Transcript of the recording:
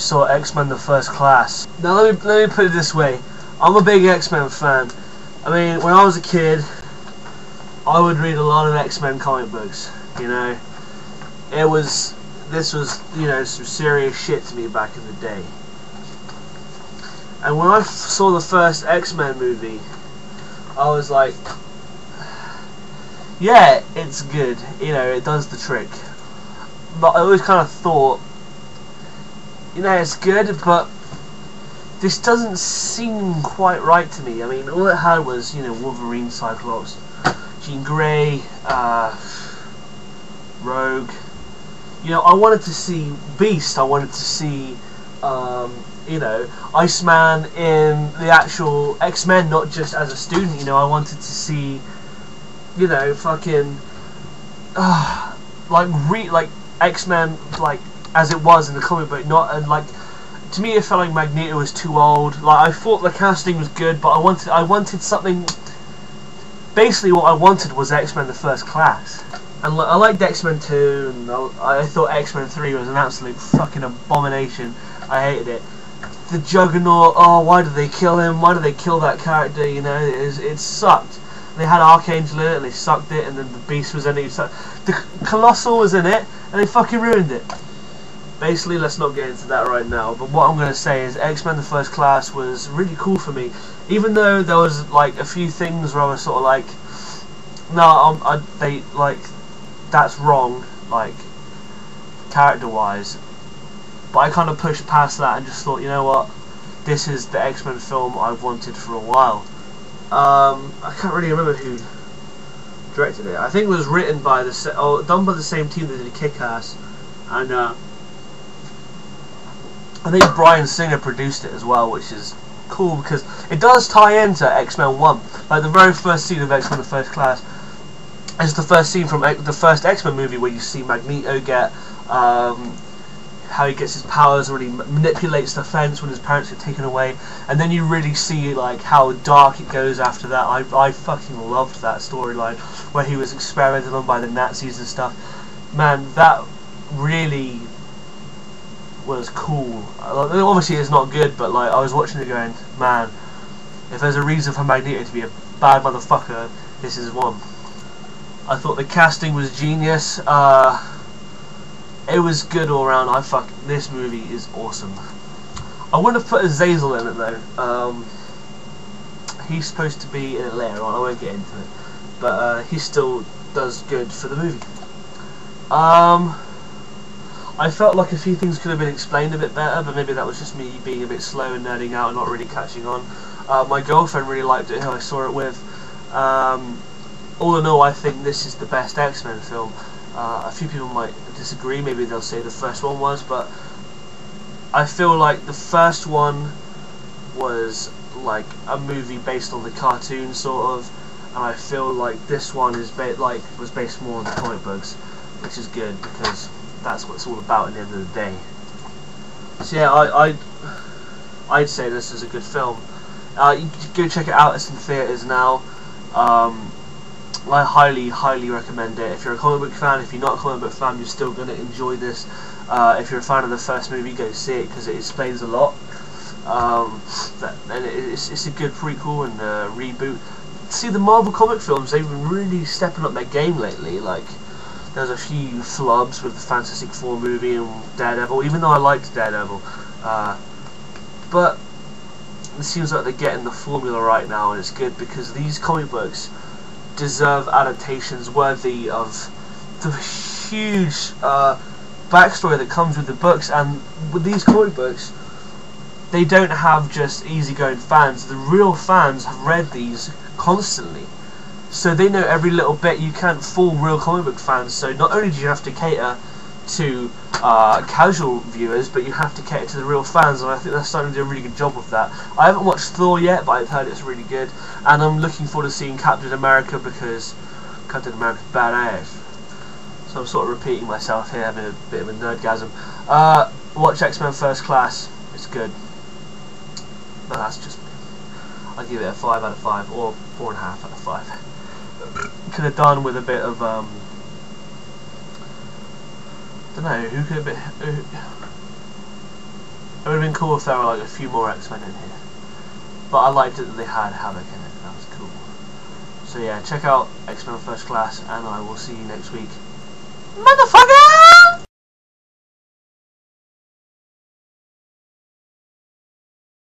saw X-Men the First Class. Now let me put it this way. I'm a big X-Men fan. I mean, when I was a kid, I would read a lot of X-Men comic books, you know. This was, you know, some serious shit to me back in the day. And when I saw the first X-Men movie, I was like, yeah, it's good, you know, it does the trick. But I always kind of thought, you know, it's good, but this doesn't seem quite right to me. I mean, all it had was, you know, Wolverine, Cyclops, Jean Grey, Rogue. You know, I wanted to see Beast. I wanted to see, you know, Iceman in the actual X-Men, not just as a student. You know, I wanted to see, you know, fucking, like X-Men, like as it was in the comic book. Not and like, to me, it felt like Magneto was too old. Like, I thought the casting was good, but I wanted something. Basically, what I wanted was X-Men the First Class. And I liked X-Men 2, and I thought X-Men 3 was an absolute fucking abomination. I hated it. The Juggernaut, oh, why did they kill him? Why did they kill that character? You know, it sucked. They had Archangel in it, and they sucked it, and then the Beast was in it. The Colossal was in it, and they fucking ruined it. Basically, let's not get into that right now, but what I'm going to say is X-Men the First Class was really cool for me. Even though there was, like, a few things where I was sort of like, no, that's wrong, like, character-wise. But I kind of pushed past that and just thought, you know what, this is the X-Men film I've wanted for a while. I can't really remember who directed it. I think it was written by done by the same team that did Kick-Ass, and I think Bryan Singer produced it as well, which is cool because it does tie into X-Men 1. Like, the very first scene of X-Men the First Class is the first scene from the first X-Men movie, where you see Magneto get how he gets his powers when he manipulates the fence when his parents get taken away, and then you really see like how dark it goes after that. I fucking loved that storyline where he was experimented on by the Nazis and stuff. Man, that really was cool. Obviously it's not good, but like, I was watching it going, man, if there's a reason for Magneto to be a bad motherfucker, this is one. I thought the casting was genius. It was good all around. This movie is awesome. I wouldn't have put Azazel in it though. He's supposed to be in it later on. I won't get into it, but he still does good for the movie. I felt like a few things could have been explained a bit better, but maybe that was just me being a bit slow and nerding out and not really catching on. My girlfriend really liked it, who I saw it with. All in all, I think this is the best X-Men film. A few people might disagree, maybe they'll say the first one was, but I feel like the first one was like a movie based on the cartoon, sort of, and I feel like this one is was based more on the comic books, which is good because that's what it's all about at the end of the day. So yeah, I'd say this is a good film. You can go check it out. It's in theaters now. I highly recommend it. If you're a comic book fan, if you're not a comic book fan, you're still going to enjoy this. If you're a fan of the first movie, go see it because it explains a lot. And it's a good prequel and reboot. See, the Marvel comic films, they've been really stepping up their game lately. Like, there's a few flubs with the Fantastic Four movie and Daredevil, even though I liked Daredevil. But it seems like they're getting the formula right now, and it's good because these comic books deserve adaptations worthy of the huge backstory that comes with the books. And with these comic books, they don't have just easygoing fans. The real fans have read these constantly, so they know every little bit. You can't fool real comic book fans, so not only do you have to cater to casual viewers, but you have to cater to the real fans, and I think they're starting to do a really good job of that. I haven't watched Thor yet, but I've heard it's really good, and I'm looking forward to seeing Captain America because Captain America's badass. So I'm sort of repeating myself here, having a bit of a nerdgasm. Watch X-Men First Class, it's good. But that's just me. I'll give it a 5 out of 5, or 4.5 out of 5. Could have done with a bit of don't know, who could have been, been cool if there were like a few more Xmen in here. But I liked it that they had Havoc in it. That was cool. So yeah, check out Xmen First Class, and I will see you next week. Motherfucker!